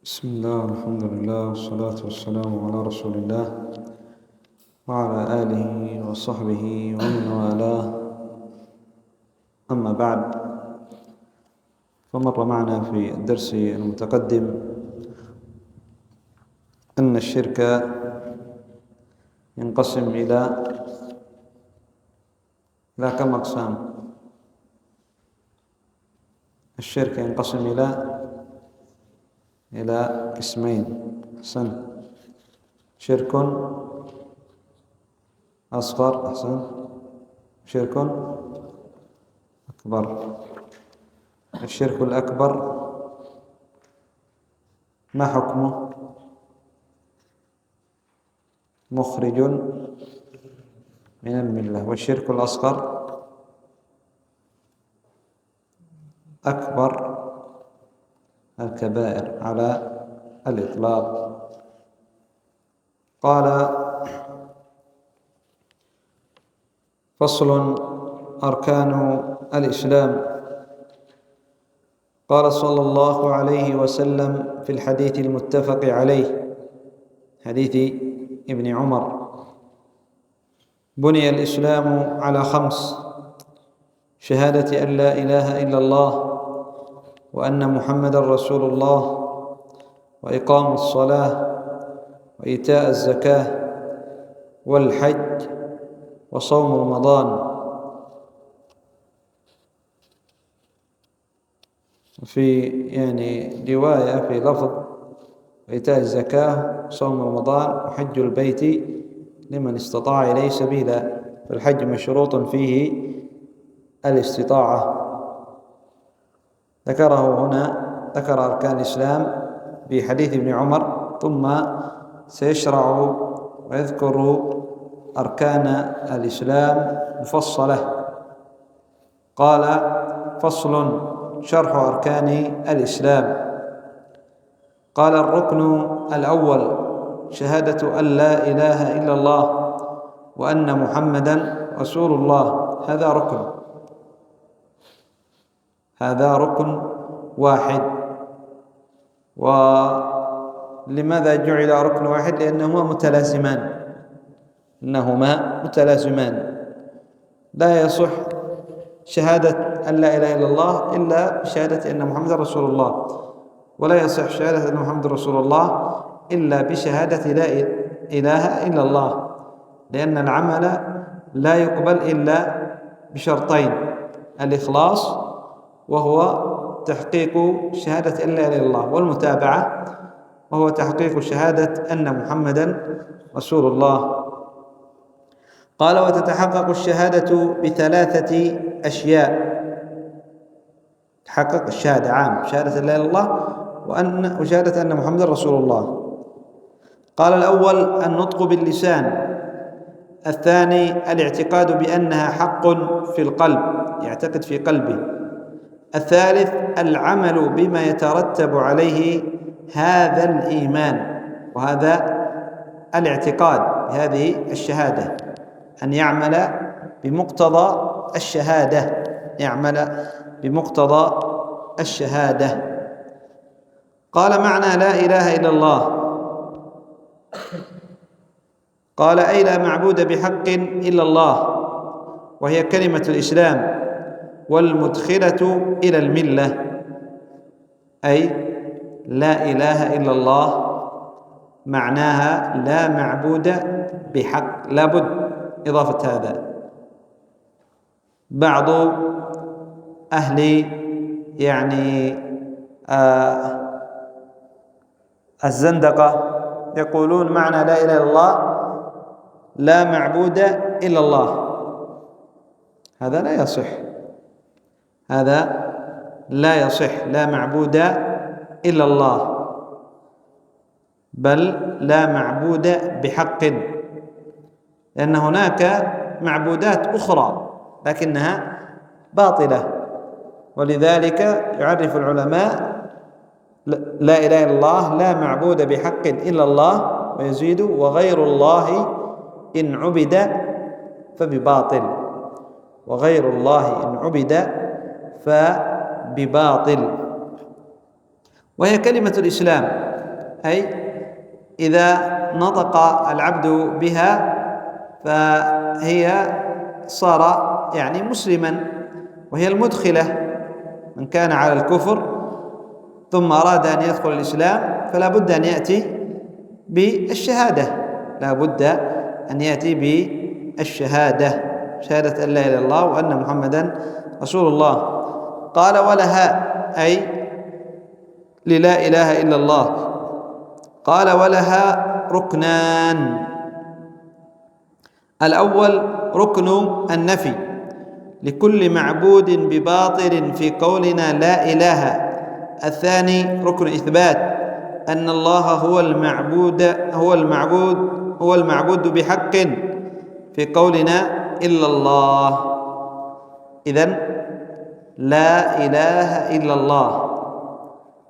بسم الله والحمد لله والصلاة والسلام على رسول الله وعلى آله وصحبه ومن والاه. أما بعد، فمر معنا في الدرس المتقدم أن الشرك ينقسم إلى كم أقسام؟ الشرك ينقسم إلى قسمين. شرك أصغر، شرك أكبر. الشرك الأكبر ما حكمه؟ مخرج من الملة. والشرك الأصغر أكبر الكبائر على الإطلاق. قال: فصل: أركان الإسلام. قال صلى الله عليه وسلم في الحديث المتفق عليه، حديث ابن عمر: بني الإسلام على 5: شهادة أن لا إله إلا الله وأن محمدا رسول الله، وإقام الصلاة، وإيتاء الزكاة، والحج، وصوم رمضان. في رواية في لفظ: وإيتاء الزكاة، صوم رمضان، وحج البيت لمن استطاع إليه سبيلا. فالحج مشروط فيه الاستطاعة. ذكره هنا، ذكر أركان الإسلام في حديث ابن عمر، ثم سيشرع ويذكر أركان الإسلام مفصلة. قال: فصل: شرح أركان الإسلام. قال: الركن الأول: شهادة أن لا إله إلا الله وأن محمدا رسول الله. هذا ركن واحد. ولماذا جعل ركن واحد؟ لأنهما متلازمان. لا يصح شهادة أن لا إله إلا الله إلا بشهادة أن محمد رسول الله، ولا يصح شهادة أن محمد رسول الله إلا بشهادة لا إله إلا الله، لأن العمل لا يقبل إلا بشرطين: الإخلاص، وهو تحقيق شهادة أن لا إله إلا الله، والمتابعة، وهو تحقيق شهادة أن محمدا رسول الله. قال: وتتحقق الشهادة ب3 أشياء. تحقق الشهادة عام: شهادة لا إله إلا الله وشهادة أن محمدا رسول الله. قال: الأول النطق باللسان. الثاني الاعتقاد بأنها حق في القلب، يعتقد في قلبه. الثالث العمل بما يترتب عليه هذا الإيمان وهذا الاعتقاد بهذه الشهادة، أن يعمل بمقتضى الشهادة. قال: معنى لا إله إلا الله. قال: أي لا معبود بحق إلا الله، وهي كلمة الإسلام والمدخلة إلى الملة. أي لا إله إلا الله معناها لا معبود بحق، لابد إضافة هذا. بعض أهل الزندقة يقولون معنى لا إله إلا الله لا معبود إلا الله. هذا لا يصح. لا معبود إلا الله، بل لا معبود بحق، لأن هناك معبودات أخرى لكنها باطلة. ولذلك يعرف العلماء لا إله إلا الله لا معبود بحق إلا الله، ويزيد: وغير الله إن عبد فبباطل. وغير الله إن عبد فبباطل. وهي كلمة الإسلام، أي إذا نطق العبد بها فهي صار يعني مسلما، وهي المدخلة. من كان على الكفر ثم أراد أن يدخل الإسلام فلا بد أن يأتي بالشهادة، لا بد أن يأتي بالشهادة، شهادة أن لا إله إلا الله وأن محمدا رسول الله. قال ولها أي للا إله إلا الله. قال ولها ركنان: الأول ركن النفي لكل معبود بباطل في قولنا لا إله. الثاني ركن إثبات أن الله هو المعبود بحق في قولنا إلا الله. إذن لا إله إلا الله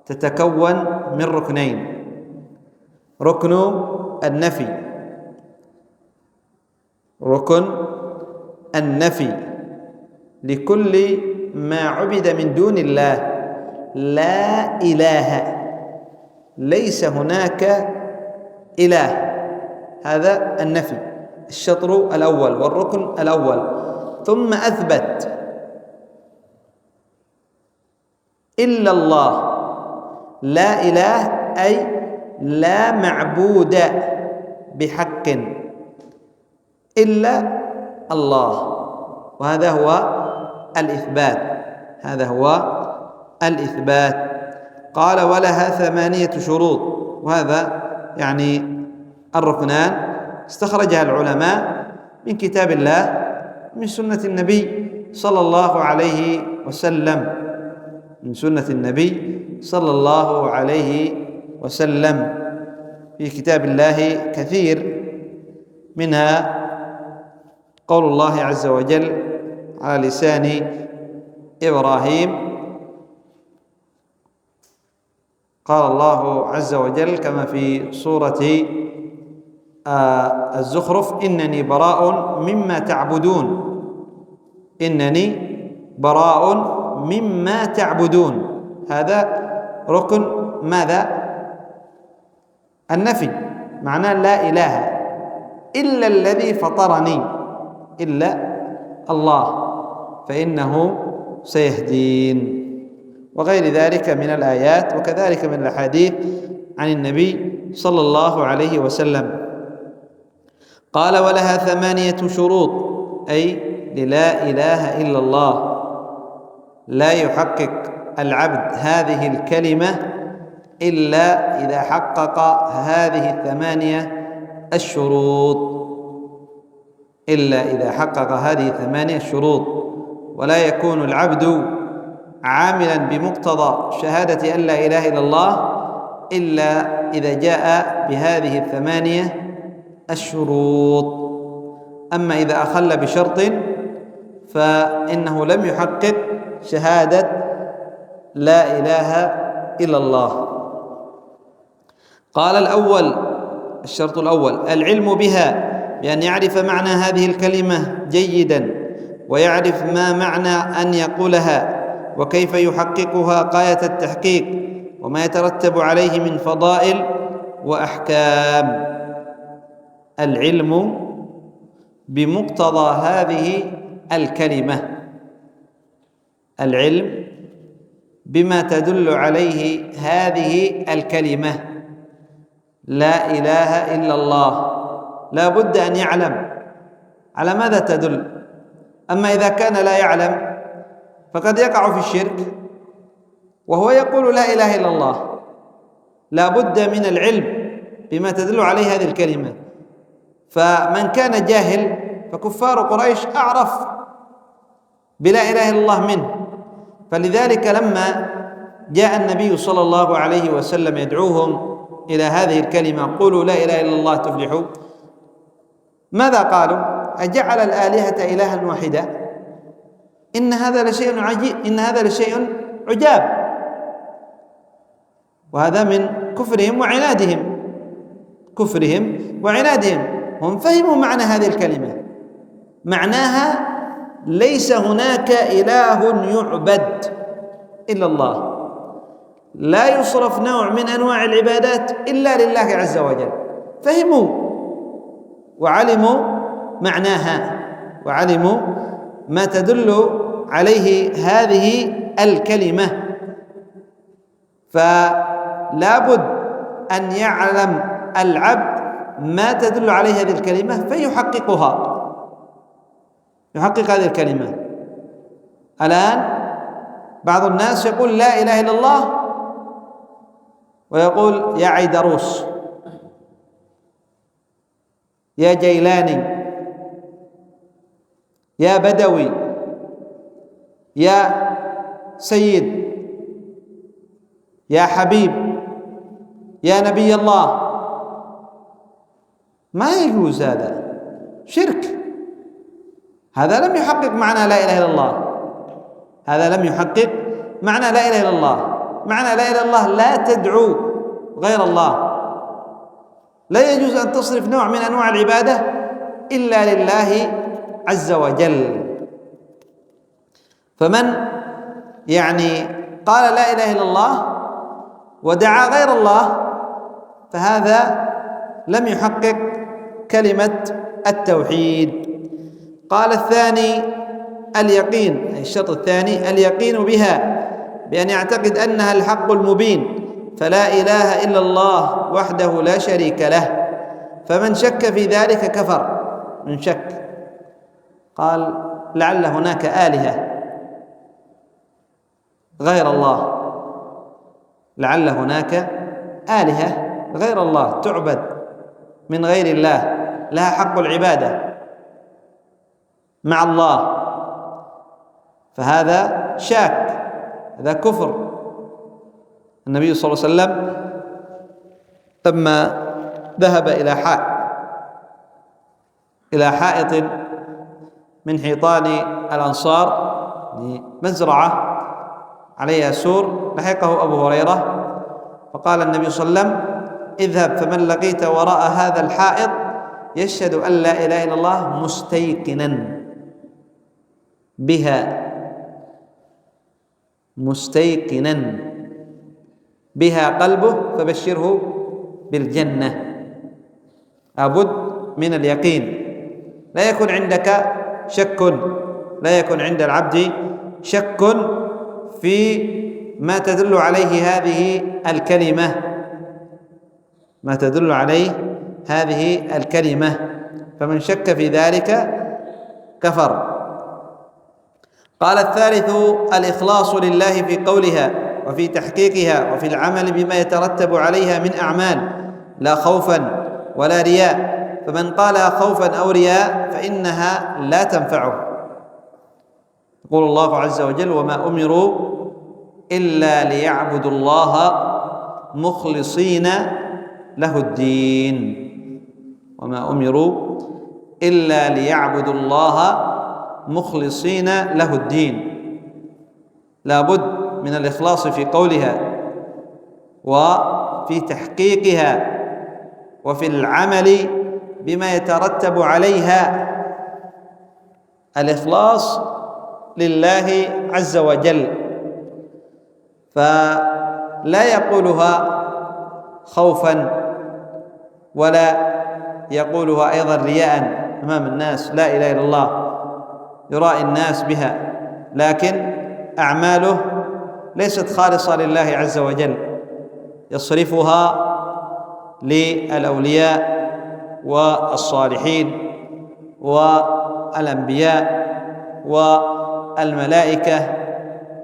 تتكون من ركنين: ركن النفي، ركن النفي لكل ما عبد من دون الله، لا إله، ليس هناك إله، هذا النفي، الشطر الأول والركن الأول. ثم أثبت إلا الله، لا إله أي لا معبود بحق إلا الله، وهذا هو الإثبات، هذا هو الإثبات. قال ولها 8 شروط، وهذا يعني الركنان استخرجها العلماء من كتاب الله، من سنة النبي صلى الله عليه وسلم، من سنة النبي صلى الله عليه وسلم. في كتاب الله كثير، منها قول الله عز وجل على لسان إبراهيم، قال الله عز وجل كما في سورة الزخرف: إنني براء مما تعبدون، إنني براء مما تعبدون. هذا ركن ماذا؟ النفي، معناه لا إله إلا الذي فطرني، إلا الله فإنه سيهدين، وغير ذلك من الآيات، وكذلك من الأحاديث عن النبي صلى الله عليه وسلم. قال ولها 8 شروط، أي للا إله إلا الله. لا يحقق العبد هذه الكلمة إلا إذا حقق هذه 8 الشروط، إلا إذا حقق هذه 8 الشروط. ولا يكون العبد عاملا بمقتضى شهادة أن لا إله إلا الله إلا إذا جاء بهذه 8 الشروط. أما إذا أخل بشرط فإنه لم يحقق شهادة لا إله إلا الله. قال الأول، الشرط الأول: العلم بها، بأن يعرف معنى هذه الكلمة جيدا، ويعرف ما معنى أن يقولها، وكيف يحققها غاية التحقيق، وما يترتب عليه من فضائل وأحكام. العلم بمقتضى هذه الكلمة، العلم بما تدل عليه هذه الكلمة لا إله إلا الله، لا بد أن يعلم على ماذا تدل. أما إذا كان لا يعلم فقد يقع في الشرك وهو يقول لا إله إلا الله. لا بد من العلم بما تدل عليه هذه الكلمة. فمن كان جاهل فكفار قريش أعرف بلا إله إلا الله منه، فلذلك لما جاء النبي صلى الله عليه وسلم يدعوهم إلى هذه الكلمة: قولوا لا إله إلا الله تفلحوا، ماذا قالوا؟ أجعل الآلهة إلها واحدا؟ إن هذا لشيء عجيب، إن هذا لشيء عجاب. وهذا من كفرهم وعنادهم، كفرهم وعنادهم. هم فهموا معنى هذه الكلمة، معناها ليس هناك إله يعبد إلا الله، لا يصرف نوع من أنواع العبادات إلا لله عز وجل. فهموا وعلموا معناها، وعلموا ما تدل عليه هذه الكلمة. فلا بد أن يعلم العبد ما تدل عليه هذه الكلمة فيحققها، يحقق هذه الكلمة. الآن بعض الناس يقول لا إله إلا الله ويقول يا عيدروس، يا جيلاني، يا بدوي، يا سيد، يا حبيب، يا نبي الله. ما يجوز، هذا شرك، هذا لم يحقق معنى لا إله إلا الله، هذا لم يحقق معنى لا إله إلا الله. معنى لا إله إلا الله لا تدعو غير الله، لا يجوز أن تصرف نوع من أنواع العبادة إلا لله عز وجل. فمن قال لا إله إلا الله ودعا غير الله فهذا لم يحقق كلمة التوحيد. قال الثاني اليقين، الشرط الثاني اليقين بها، بأن يعتقد أنها الحق المبين، فلا إله إلا الله وحده لا شريك له. فمن شك في ذلك كفر. من شك، قال لعل هناك آلهة غير الله، لعل هناك آلهة غير الله تعبد من غير الله، لها حق العبادة مع الله، فهذا شاك، هذا كفر. النبي صلى الله عليه وسلم لما ذهب إلى حائط من حيطان الأنصار، مزرعة عليها سور، لحقه أبو هريرة فقال النبي صلى الله عليه وسلم اذهب فمن لقيت وراء هذا الحائط يشهد أن لا إله إلا الله مستيقنا بها، مستيقنا بها قلبه فبشره بالجنة. لابد من اليقين، لا يكون عندك شك، لا يكون عند العبد شك في ما تدل عليه هذه الكلمة، ما تدل عليه هذه الكلمة. فمن شك في ذلك كفر. قال الثالث الإخلاص لله في قولها وفي تحقيقها وفي العمل بما يترتب عليها من أعمال، لا خوفا ولا رياء. فمن قالها خوفا أو رياء فإنها لا تنفعه. يقول الله عز وجل وما أمروا إلا ليعبدوا الله مخلصين له الدين، وما أمروا إلا ليعبدوا الله مخلصين له الدين. لا بد من الإخلاص في قولها وفي تحقيقها وفي العمل بما يترتب عليها. الإخلاص لله عز وجل، فلا يقولها خوفا ولا يقولها أيضا رياء أمام الناس، لا إله إلا الله يرائي الناس بها، لكن أعماله ليست خالصة لله عز وجل، يصرفها للأولياء والصالحين والأنبياء والملائكة.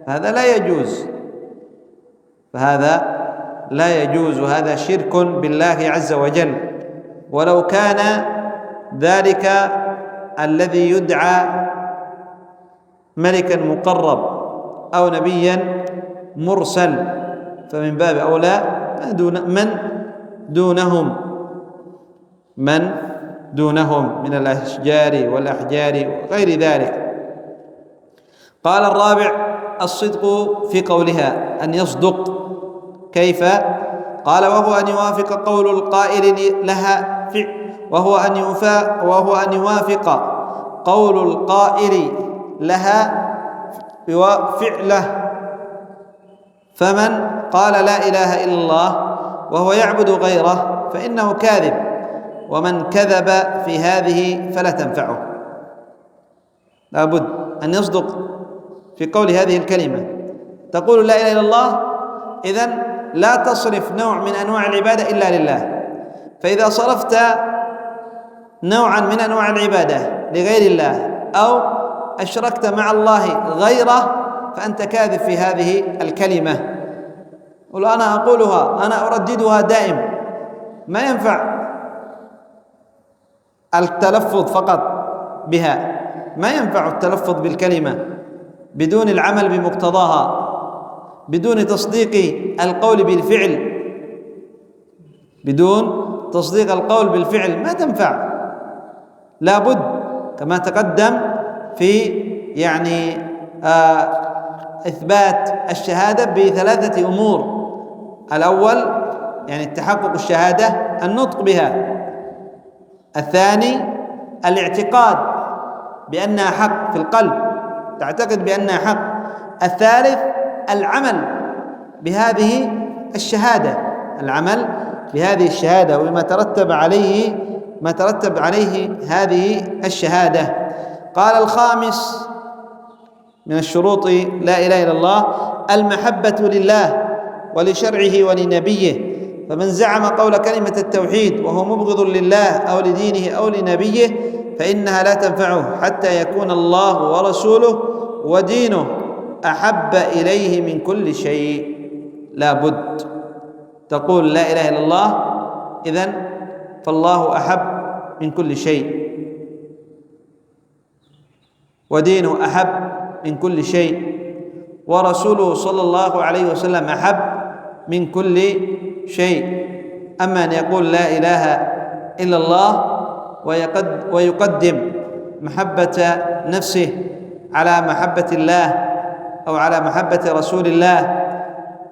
هذا لا يجوز، فهذا لا يجوز، هذا شرك بالله عز وجل. ولو كان ذلك الذي يدعى ملكا مقرب أو نبيا مرسل فمن باب أولى من دونهم من الأشجار والأحجار وغير ذلك. قال الرابع الصدق في قولها، أن يصدق. كيف؟ قال وهو أن يوافق قول القائل لها وهو أن يوافق قول القائل لها فعله. فمن قال لا إله إلا الله وهو يعبد غيره فإنه كاذب، ومن كذب في هذه فلا تنفعه. لابد أن يصدق في قول هذه الكلمة. تقول لا إله إلا الله، إذن لا تصرف نوع من أنواع العبادة إلا لله. فإذا صرفت نوعا من أنواع العبادة لغير الله أو أشركت مع الله غيره فأنت كاذب في هذه الكلمة. قل أنا أقولها، أنا أرددها دائم. ما ينفع التلفظ فقط بها، ما ينفع التلفظ بالكلمة بدون العمل بمقتضاها، بدون تصديق القول بالفعل، بدون تصديق القول بالفعل ما تنفع. لابد كما تقدم في إثبات الشهادة بثلاثة أمور. الأول التحقق الشهادة النطق بها، الثاني الاعتقاد بأنها حق في القلب، تعتقد بأنها حق، الثالث العمل بهذه الشهادة، العمل بهذه الشهادة وما ترتب عليه هذه الشهادة. قال الخامس من الشروط لا إله إلا الله المحبة لله ولشرعه ولنبيه، فمن زعم قول كلمة التوحيد وهو مبغض لله أو لدينه أو لنبيه فإنها لا تنفعه حتى يكون الله ورسوله ودينه أحب إليه من كل شيء. لابد تقول لا إله إلا الله، إذن فالله أحب من كل شيء، ودينه أحب من كل شيء، ورسوله صلى الله عليه وسلم أحب من كل شيء. أما أن يقول لا إله إلا الله ويقدم محبة نفسه على محبة الله أو على محبة رسول الله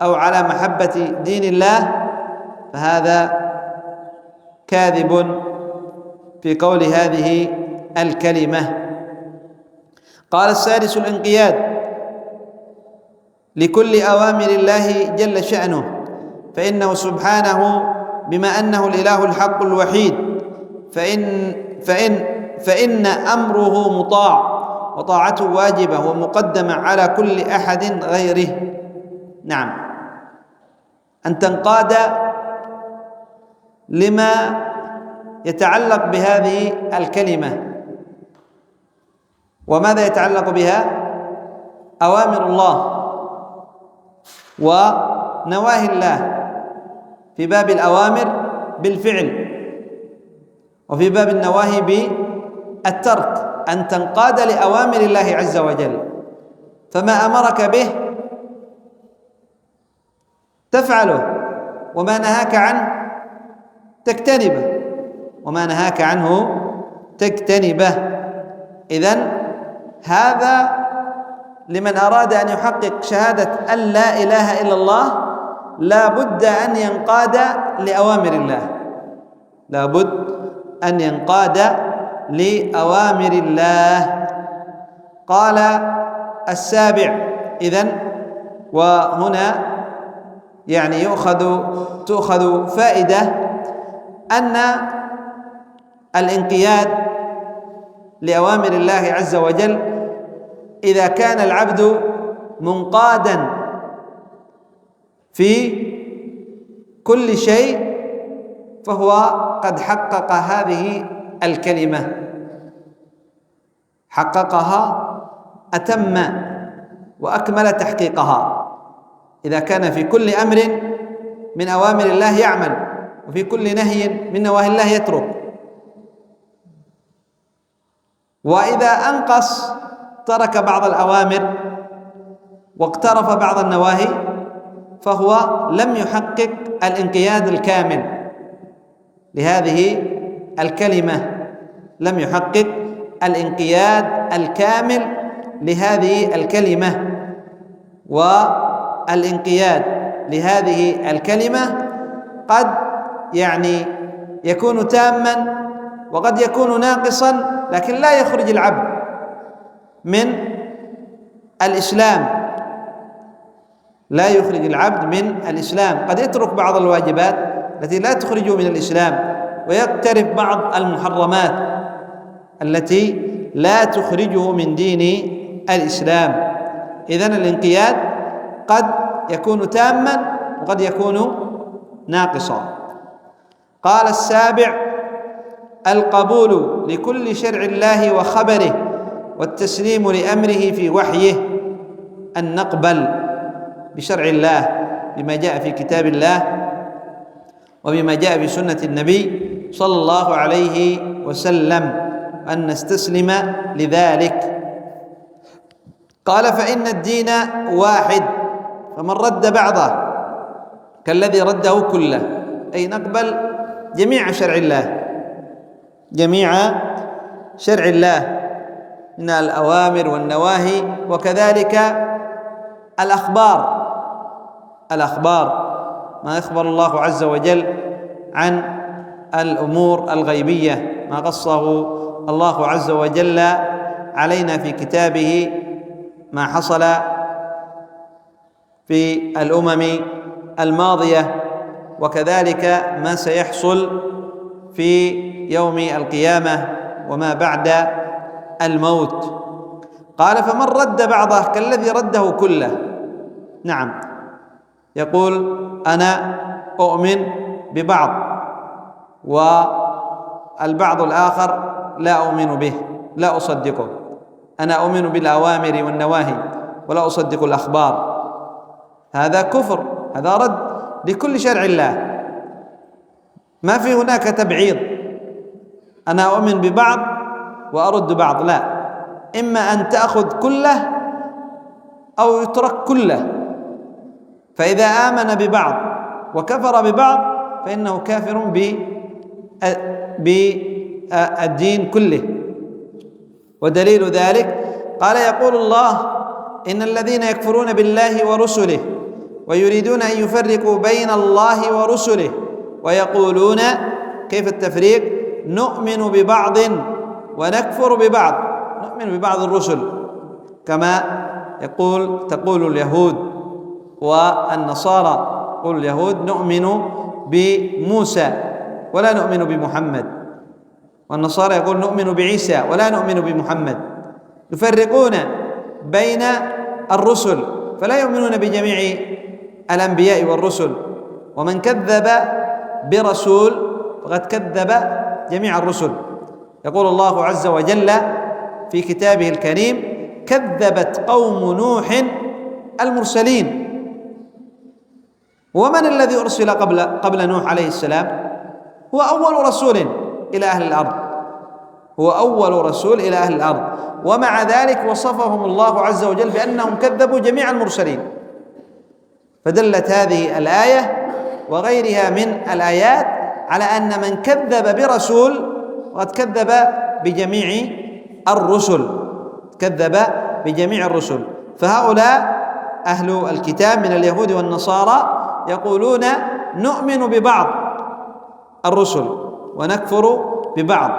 أو على محبة دين الله فهذا كاذب في قول هذه الكلمة. قال السادس الانقياد لكل أوامر الله جل شأنه، فإنه سبحانه بما أنه الإله الحق الوحيد فإن أمره مطاع وطاعته واجبة ومقدمة على كل أحد غيره. نعم، أن تنقاد لما يتعلق بهذه الكلمة. وماذا يتعلق بها؟ أوامر الله ونواهي الله، في باب الأوامر بالفعل وفي باب النواهي بالترك، أن تنقاد لأوامر الله عز وجل، فما أمرك به تفعله وما نهاك عنه تجتنبه، وما نهاك عنه تجتنبه. إذن هذا لمن أراد أن يحقق شهادة أن لا إله إلا الله لا بد أن ينقاد لأوامر الله، لا بد أن ينقاد لأوامر الله. قال السابع إذن، وهنا تؤخذ فائدة أن الانقياد لأوامر الله عز وجل إذا كان العبد منقادا في كل شيء فهو قد حقق هذه الكلمة، حققها، أتم وأكمل تحقيقها. إذا كان في كل أمر من أوامر الله يعمل وفي كل نهي من نواهي الله يترك، وإذا أنقص ترك بعض الأوامر واقترف بعض النواهي فهو لم يحقق الانقياد الكامل لهذه الكلمة، لم يحقق الانقياد الكامل لهذه الكلمة. والانقياد لهذه الكلمة قد يكون تاما وقد يكون ناقصا، لكن لا يخرج العبد من الإسلام لا يخرج العبد من الإسلام. قد يترك بعض الواجبات التي لا تخرجه من الإسلام، ويقترف بعض المحرمات التي لا تخرجه من دين الإسلام. إذن الانقياد قد يكون تاما وقد يكون ناقصا. قال السابع: القبول لكل شرع الله وخبره والتسليم لأمره في وحيه. أن نقبل بشرع الله بما جاء في كتاب الله وبما جاء في سنة النبي صلى الله عليه وسلم، أن نستسلم لذلك. قال: فإن الدين واحد، فمن رد بعضه كالذي رده كله. أي نقبل جميع شرع الله، جميع شرع الله من الأوامر والنواهي، وكذلك الأخبار ما يخبر الله عز وجل عن الأمور الغيبية، ما قصه الله عز وجل علينا في كتابه، ما حصل في الأمم الماضية، وكذلك ما سيحصل في يوم القيامة وما بعد الموت. قال: فمن رد بعضه كالذي رده كله. نعم، يقول: أنا أؤمن ببعض والبعض الآخر لا أؤمن به، لا أصدقه. أنا أؤمن بالأوامر والنواهي ولا أصدق الأخبار. هذا كفر، هذا رد لكل شرع الله، ما في هناك تبعيض. أنا أؤمن ببعض وأرد بعض، لا، إما أن تأخذ كله أو يترك كله. فإذا آمن ببعض وكفر ببعض فإنه كافر بالدين كله. ودليل ذلك قال: يقول الله: إن الذين يكفرون بالله ورسله ويريدون أن يفرقوا بين الله ورسله ويقولون، كيف التفريق؟ نؤمن ببعض ونكفر ببعض. نؤمن ببعض الرسل كما تقول اليهود والنصارى. يقول اليهود: نؤمن بموسى ولا نؤمن بمحمد، والنصارى يقول: نؤمن بعيسى ولا نؤمن بمحمد. يفرقون بين الرسل، فلا يؤمنون بجميع الأنبياء والرسل، ومن كذب برسول فقد كذب جميع الرسل. يقول الله عز وجل في كتابه الكريم: كذبت قوم نوح المرسلين. ومن الذي أرسل قبل نوح عليه السلام؟ هو أول رسول إلى أهل الأرض، هو أول رسول إلى أهل الأرض، ومع ذلك وصفهم الله عز وجل بأنهم كذبوا جميع المرسلين. فدلت هذه الآية وغيرها من الآيات على أن من كذب برسول قد كذب بجميع الرسل، كذب بجميع الرسل. فهؤلاء أهل الكتاب من اليهود والنصارى يقولون: نؤمن ببعض الرسل ونكفر ببعض،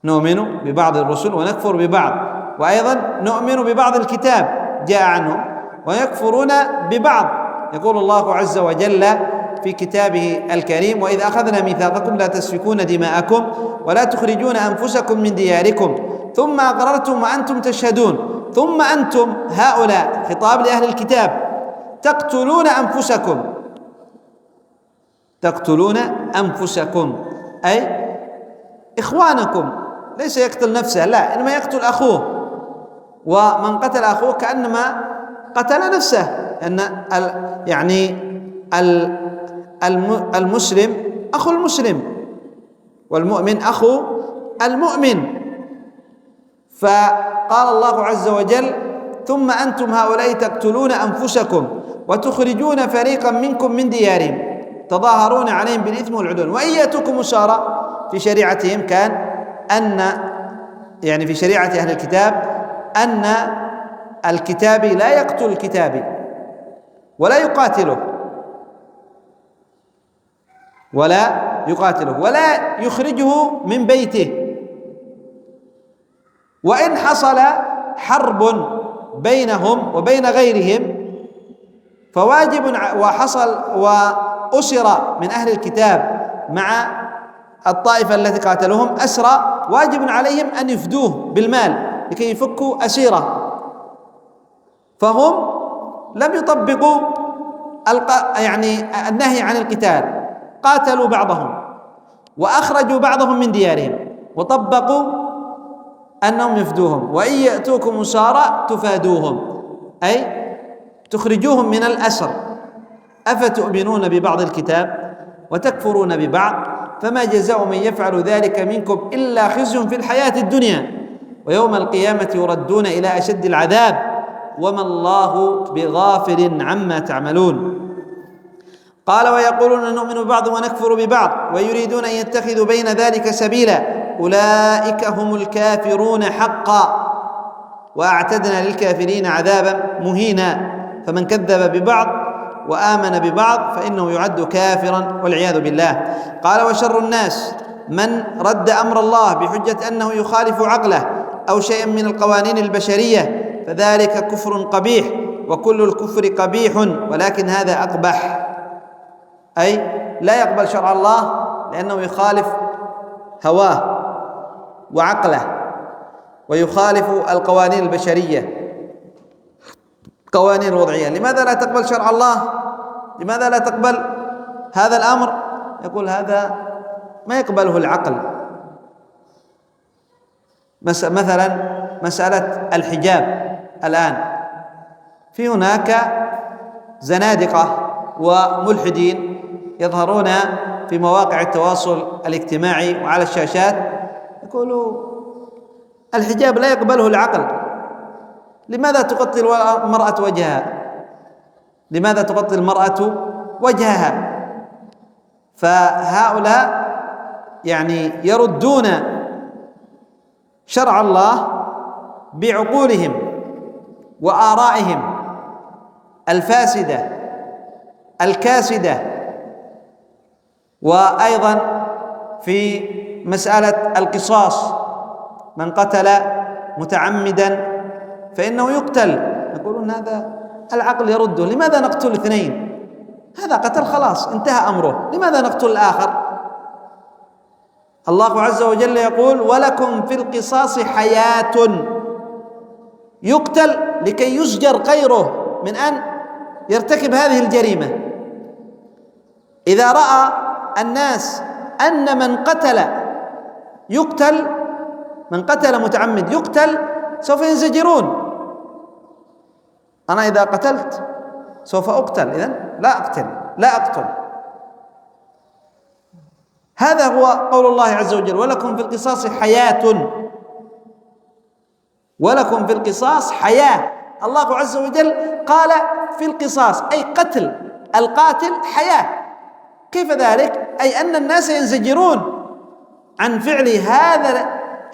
نؤمن ببعض الرسل ونكفر ببعض، وأيضا نؤمن ببعض الكتاب جاء عنه ويكفرون ببعض. يقول الله عز وجل في كتابه الكريم: وإذ أخذنا ميثاقكم لا تسفكون دماءكم ولا تخرجون أنفسكم من دياركم ثم أقررتم وأنتم تشهدون. ثم أنتم هؤلاء، خطاب لأهل الكتاب، تقتلون أنفسكم أي إخوانكم. ليس يقتل نفسه، لا، إنما يقتل أخوه، ومن قتل أخوه كأنما قتل نفسه. أن يعني المسلم أخو المسلم والمؤمن أخو المؤمن. فقال الله عز وجل: ثم أنتم هؤلاء تقتلون أنفسكم وتخرجون فريقا منكم من ديارهم تظاهرون عليهم بالإثم والعدوان وإن يأتوكم أسارى. في شريعتهم كان أن يعني في شريعة أهل الكتاب أن الكتابي لا يقتل الكتابي ولا يقاتله ولا يخرجه من بيته. وإن حصل حرب بينهم وبين غيرهم فواجب وحصل وأسر من أهل الكتاب مع الطائفة التي قاتلوهم أسرى، واجب عليهم أن يفدوه بالمال لكي يفكوا أسيرة، فهم لم يطبقوا يعني النهي عن القتال، قاتلوا بعضهم وأخرجوا بعضهم من ديارهم وطبقوا أنهم يفدوهم، وإن يأتوكم أسارى تفادوهم، أي تخرجوهم من الأسر. أفتؤمنون ببعض الكتاب وتكفرون ببعض، فما جزاء من يفعل ذلك منكم إلا خزي في الحياة الدنيا ويوم القيامة يردون إلى أشد العذاب وما الله بغافل عما تعملون. قال ويقولون نؤمن ببعض ونكفر ببعض ويريدون أن يتخذوا بين ذلك سبيلا أولئك هم الكافرون حقا وأعتدنا للكافرين عذابا مهينا. فمن كذب ببعض وآمن ببعض فإنه يعد كافرا والعياذ بالله. قال وشر الناس من رد أمر الله بحجة أنه يخالف عقله أو شيئا من القوانين البشرية فذلك كفر قبيح، وكل الكفر قبيح ولكن هذا أقبح، أي لا يقبل شرع الله لأنه يخالف هواه وعقله ويخالف القوانين البشرية، قوانين الوضعية. لماذا لا تقبل شرع الله؟ لماذا لا تقبل هذا الأمر؟ يقول هذا ما يقبله العقل. مثلا مسألة الحجاب الآن، في هناك زنادقة وملحدين يظهرون في مواقع التواصل الاجتماعي وعلى الشاشات يقولوا الحجاب لا يقبله العقل، لماذا تغطي المرأة وجهها؟ لماذا تغطي المرأة وجهها؟ فهؤلاء يعني يردون شرع الله بعقولهم وآرائهم الفاسدة الكاسدة. وأيضا في مسألة القصاص، من قتل متعمدا فإنه يقتل، يقولون هذا العقل يرده، لماذا نقتل اثنين؟ هذا قتل خلاص انتهى أمره، لماذا نقتل الآخر؟ الله عز وجل يقول ولكم في القصاص حياة، يقتل لكي يزجر غيره من أن يرتكب هذه الجريمة. إذا رأى الناس أن من قتل يقتل، من قتل متعمد يقتل، سوف ينزجرون. أنا إذا قتلت سوف أقتل، إذن لا أقتل. هذا هو قول الله عز وجل ولكم في القصاص حياة، ولكم في القصاص حياة. الله عز وجل قال في القصاص أي قتل القاتل حياة. كيف ذلك؟ أي أن الناس ينزجرون عن فعل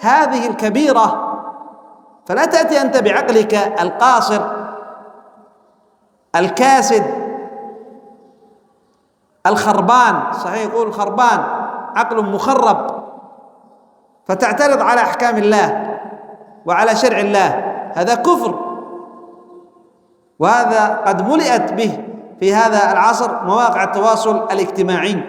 هذه الكبيرة. فلا تأتي أنت بعقلك القاصر الكاسد الخربان، صحيح يقول خربان، عقل مخرب، فتعترض على أحكام الله وعلى شرع الله. هذا كفر، وهذا قد ملئت به في هذا العصر مواقع التواصل الاجتماعي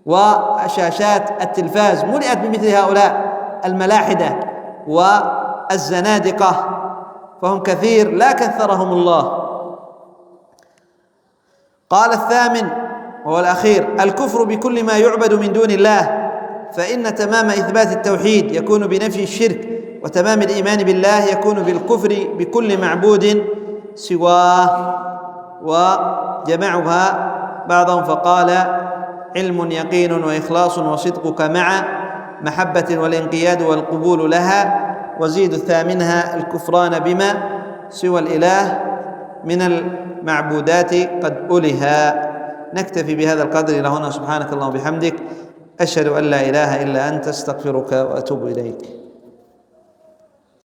وشاشات التلفاز، ملئت بمثل هؤلاء الملاحدة والزنادقة، فهم كثير لا كثرهم الله. قال الثامن وهو الأخير الكفر بكل ما يعبد من دون الله، فإن تمام إثبات التوحيد يكون بنفي الشرك، وتمام الإيمان بالله يكون بالكفر بكل معبود سواه. وجمعها بعضهم فقال علم يقين وإخلاص وصدقك مع محبة والانقياد والقبول لها، وزيد ثامنها الكفران بما سوى الإله من المعبودات قد ألها. نكتفي بهذا القدر إلى هنا. سبحانك اللهم وبحمدك، أشهد أن لا إله إلا أنت، أستغفرك وأتوب إليك.